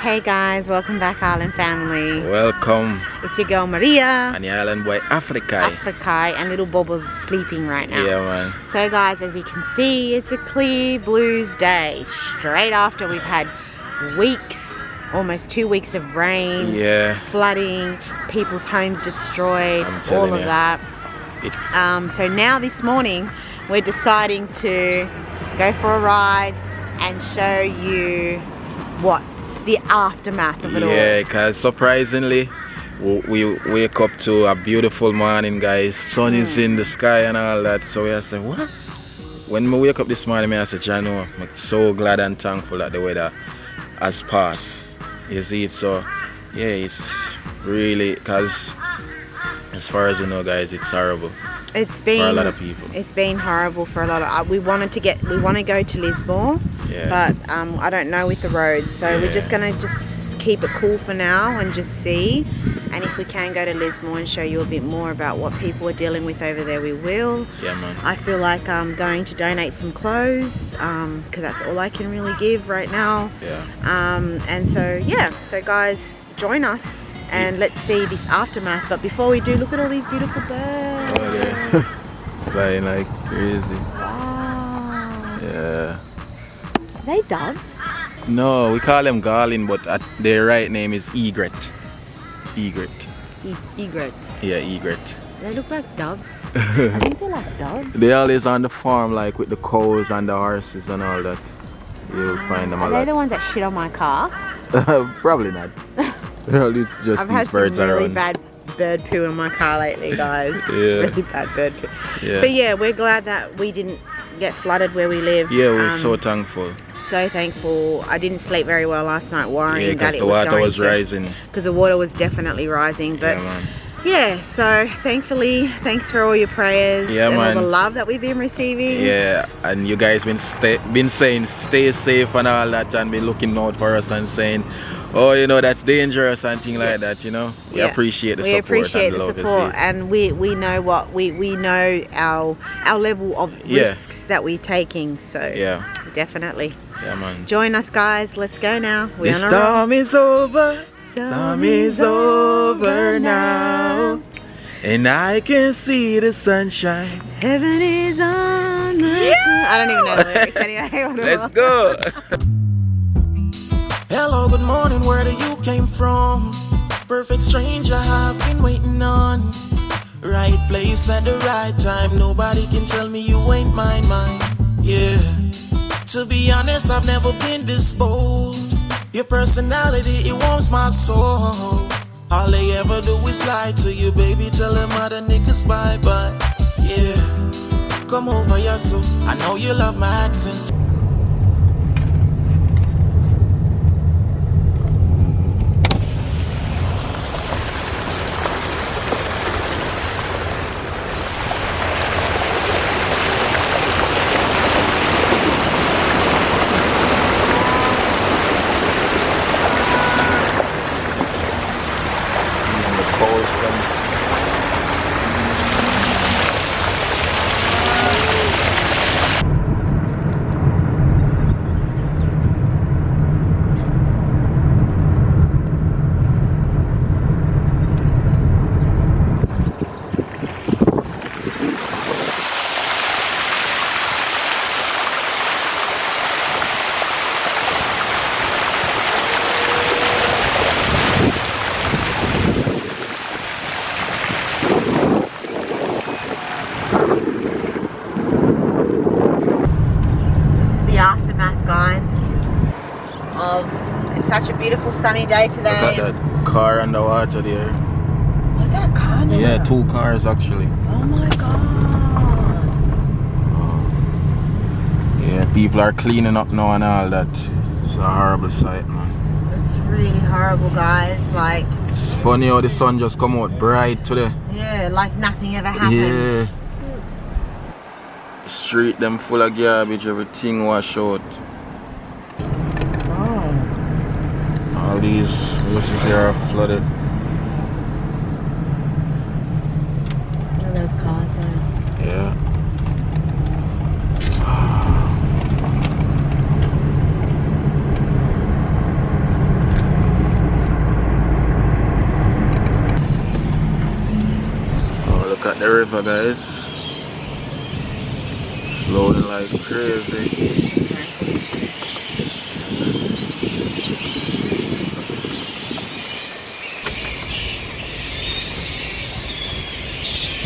Hey guys, welcome back Island family. Welcome. It's your girl Maria. And your island boy Africa. And little Bobo's sleeping right now. Yeah, man. So guys, as you can see, it's a clear blues day. Straight after we've had weeks, almost 2 weeks of rain, flooding, people's homes destroyed, all of that. So now this morning, we're deciding to go for a ride and show you the aftermath of it all. Yeah, because surprisingly, we wake up to a beautiful morning, guys. Sun is in the sky and all that. So we said, what? When we wake up this morning, I said, Jano, I'm so glad and thankful that the weather has passed. You see it? So, yeah, it's really, because as far as you know, guys, it's horrible. It's been for a lot of people. It's been horrible for a lot of. We want to go to Lismore, but I don't know with the roads, so we're just gonna keep it cool for now and just see. And if we can go to Lismore and show you a bit more about what people are dealing with over there, we will. Yeah, man. I feel like I'm going to donate some clothes because that's all I can really give right now. Yeah. And so guys, join us. And let's see this aftermath. But before we do, look at all these beautiful birds. Oh, yeah. Flying like crazy. Wow. Yeah. Are they doves? No, we call them garland, but their right name is egret. Egret. Egret. Yeah, egret. They look like doves. I think they're like doves. They always on the farm, like with the cows and the horses and all that. You'll find them a lot. Are they the ones that shit on my car? Probably not. Well, it's just I've these birds had some really around. bad bird poo in my car lately, guys. Really bad bird poo. Yeah. But yeah, we're glad that we didn't get flooded where we live. Yeah, we're so thankful. So thankful. I didn't sleep very well last night worrying that it the water was rising. Because the water was definitely rising. But yeah, so thankfully, thanks for all your prayers and all the love that we've been receiving. Yeah, and you guys been saying stay safe and all that, and been looking out for us and saying, oh, you know, that's dangerous and things like that, you know. We appreciate the support. We appreciate the support, and we know what we know our level of risks that we're taking. So definitely. Yeah, man. Join us, guys. Let's go now. The storm is over. Storm is over now, and I can see the sunshine. Heaven is on. I don't even know the lyrics anyway. Let's go. Hello, good morning, where do you came from? Perfect stranger I've been waiting on. Right place at the right time, nobody can tell me you ain't mine. Yeah, to be honest, I've never been this bold. Your personality, it warms my soul. All they ever do is lie to you, baby, tell them other niggas bye-bye. Yeah, come over here, so I know you love my accent. Such a beautiful sunny day today. Look at that car on the water there. Was that a car now? Yeah, 2 cars actually. Oh my god. Yeah, people are cleaning up now and all that. It's a horrible sight, man. It's really horrible, guys. Like, it's funny how the sun just come out bright today. Yeah, like nothing ever happened. Yeah. The street them full of garbage, everything washed out. All these houses here are flooded. What are those cars though? Yeah. the river, guys. Flowing like crazy.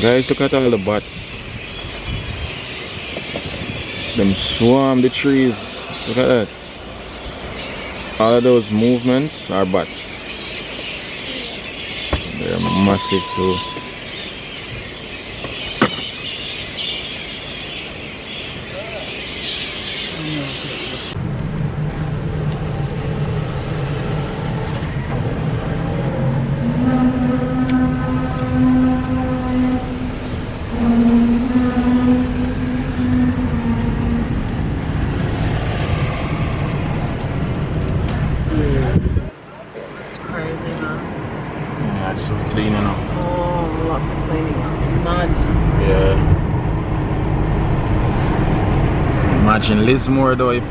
Guys, look at all the bats. Them swarm the trees. Look at that. All of those movements are bats. They're massive too. It's crazy, man. Yeah, it's so cleaning up. Oh, lots of cleaning up. Mud. Yeah. Imagine Lismore though, if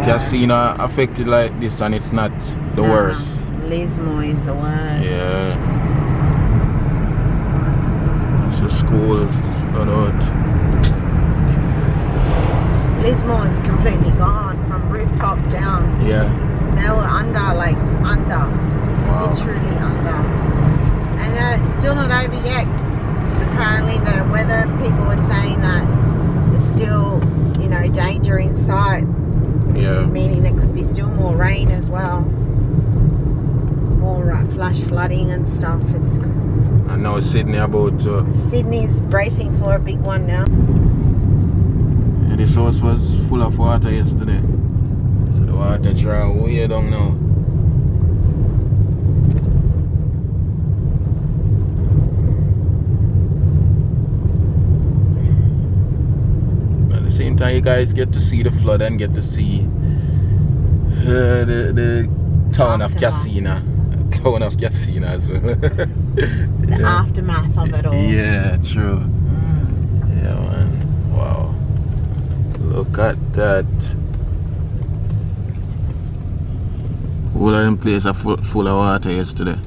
Casino affected like this and it's not the worst. Lismore is the worst. Yeah. It's a school, got out. Lismore is completely gone from rooftop down. Yeah. They were under. Wow. Literally under. And it's still not over yet. Apparently the weather people were saying that there's still, danger in sight. Yeah. Meaning there could be still more rain as well. More flash flooding and stuff. I know Sydney about... Sydney's bracing for a big one now. Yeah, this house was full of water yesterday. So the water draw way down now. At the same time, you guys get to see the flood and get to see the town of Casino. Town of Casino as well. The aftermath of it all. Yeah, true. Yeah, man. Wow. Look at that. All of them places are full of water yesterday.